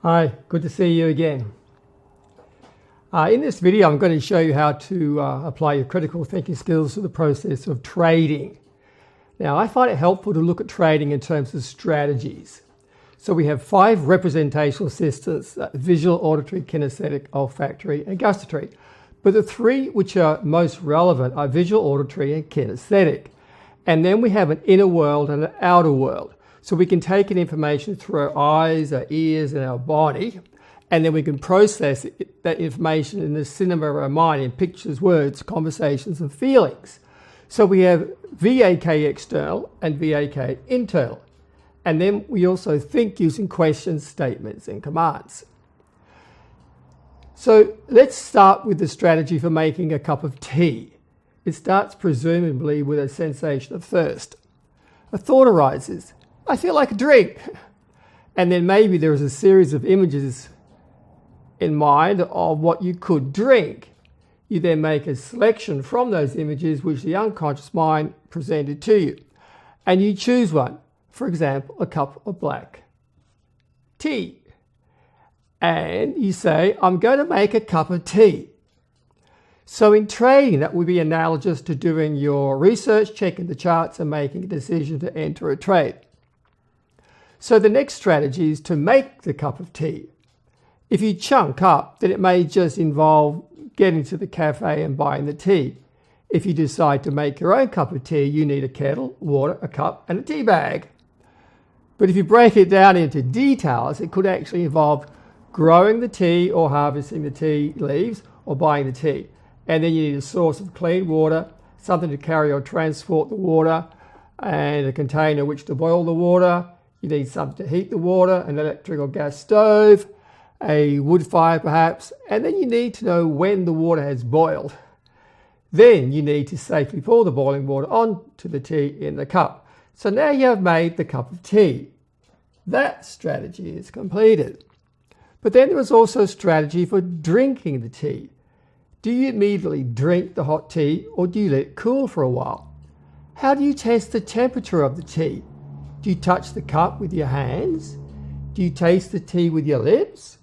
Hi, good to see you again. In this video, I'm going to show you how to apply your critical thinking skills to the process of trading. Now, I find it helpful to look at trading in terms of strategies. So we have 5 representational systems: visual, auditory, kinesthetic, olfactory, and gustatory. But the 3 which are most relevant are visual, auditory, and kinesthetic. And then we have an inner world and an outer world. So we can take in information through our eyes, our ears, and our body, and then we can process that information in the cinema of our mind in pictures, words, conversations, and feelings. So we have VAK external and VAK internal. And then we also think using questions, statements, and commands. So let's start with the strategy for making a cup of tea. It starts presumably with a sensation of thirst. A thought arises: I feel like a drink. And then maybe there is a series of images in mind of what you could drink. You then make a selection from those images which the unconscious mind presented to you. And you choose one. For example, a cup of black tea. And you say, I'm going to make a cup of tea. So in trading, that would be analogous to doing your research, checking the charts, and making a decision to enter a trade. So the next strategy is to make the cup of tea. If you chunk up, then it may just involve getting to the cafe and buying the tea. If you decide to make your own cup of tea, you need a kettle, water, a cup, and a tea bag. But if you break it down into details, it could actually involve growing the tea or harvesting the tea leaves or buying the tea. And then you need a source of clean water, something to carry or transport the water, and a container which to boil the water. You need something to heat the water, an electric or gas stove, a wood fire perhaps, and then you need to know when the water has boiled. Then you need to safely pour the boiling water onto the tea in the cup. So now you have made the cup of tea. That strategy is completed. But then there is also a strategy for drinking the tea. Do you immediately drink the hot tea or do you let it cool for a while? How do you test the temperature of the tea? Do you touch the cup with your hands? Do you taste the tea with your lips?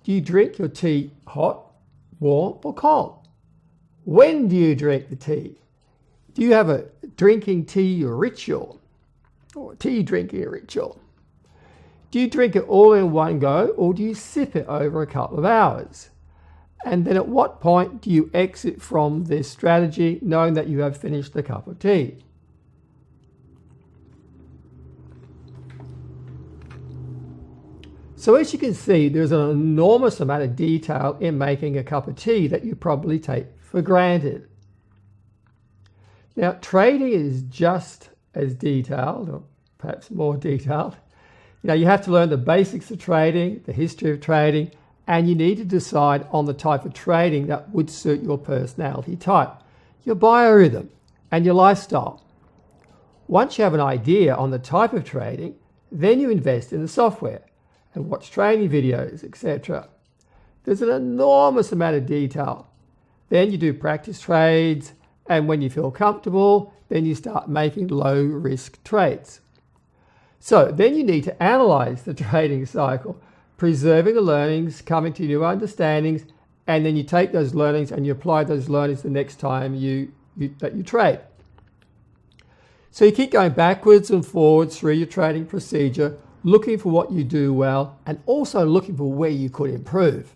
Do you drink your tea hot, warm, or cold? When do you drink the tea? Do you have a drinking tea ritual or tea drinking ritual? Do you drink it all in one go or do you sip it over a couple of hours? And then at what point do you exit from this strategy knowing that you have finished the cup of tea? So as you can see, there's an enormous amount of detail in making a cup of tea that you probably take for granted. Now, trading is just as detailed, or perhaps more detailed. You have to learn the basics of trading, the history of trading, and you need to decide on the type of trading that would suit your personality type, your biorhythm, and your lifestyle. Once you have an idea on the type of trading, then you invest in the software and watch training videos, etc. There's an enormous amount of detail. Then you do practice trades, and when you feel comfortable, then you start making low-risk trades. So then you need to analyze the trading cycle, preserving the learnings, coming to new understandings, and then you take those learnings and you apply those learnings the next time that you trade. So you keep going backwards and forwards through your trading procedure, looking for what you do well and also looking for where you could improve.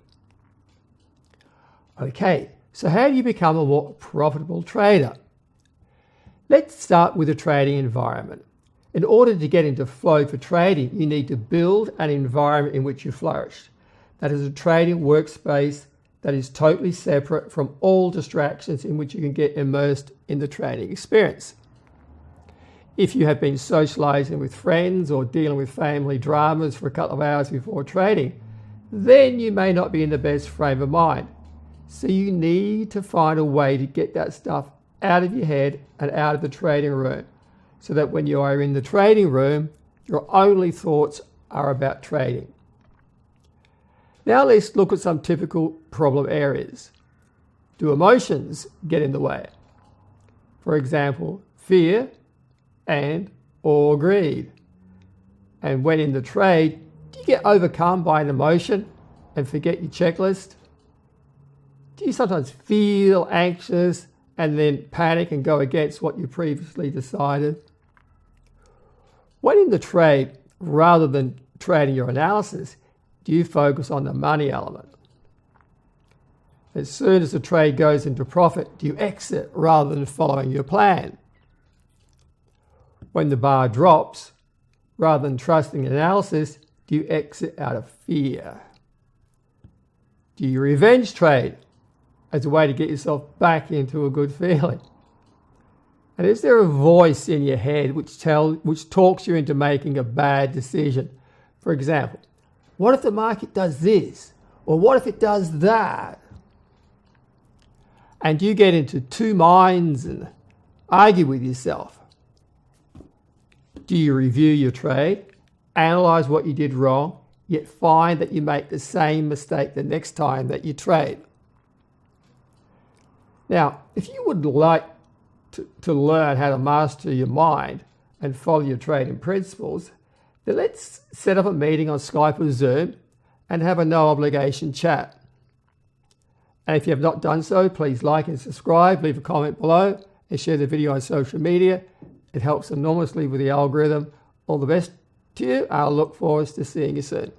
Okay, so how do you become a more profitable trader? Let's start with the trading environment. In order to get into flow for trading, you need to build an environment in which you flourish. That is a trading workspace that is totally separate from all distractions, in which you can get immersed in the trading experience. If you have been socializing with friends or dealing with family dramas for a couple of hours before trading, then you may not be in the best frame of mind. So you need to find a way to get that stuff out of your head and out of the trading room, so that when you are in the trading room, your only thoughts are about trading. Now let's look at some typical problem areas. Do emotions get in the way? For example, fear and or greed. And when in the trade, Do you get overcome by an emotion and forget your checklist? Do you sometimes feel anxious and then panic and go against what you previously decided? When in the trade, rather than trading your analysis, do you focus on the money element? As soon as the trade goes into profit, do you exit rather than following your plan? When the bar drops, rather than trusting analysis, do you exit out of fear? Do you revenge trade as a way to get yourself back into a good feeling? And is there a voice in your head which talks you into making a bad decision? For example, what if the market does this? Or what if it does that? And you get into two minds and argue with yourself. Do you review your trade, analyze what you did wrong, yet find that you make the same mistake the next time that you trade? Now, if you would like to learn how to master your mind and follow your trading principles, then let's set up a meeting on Skype or Zoom and have a no obligation chat. And if you have not done so, please like and subscribe, leave a comment below and share the video on social media. It helps enormously with the algorithm. All the best to you. I'll look forward to seeing you soon.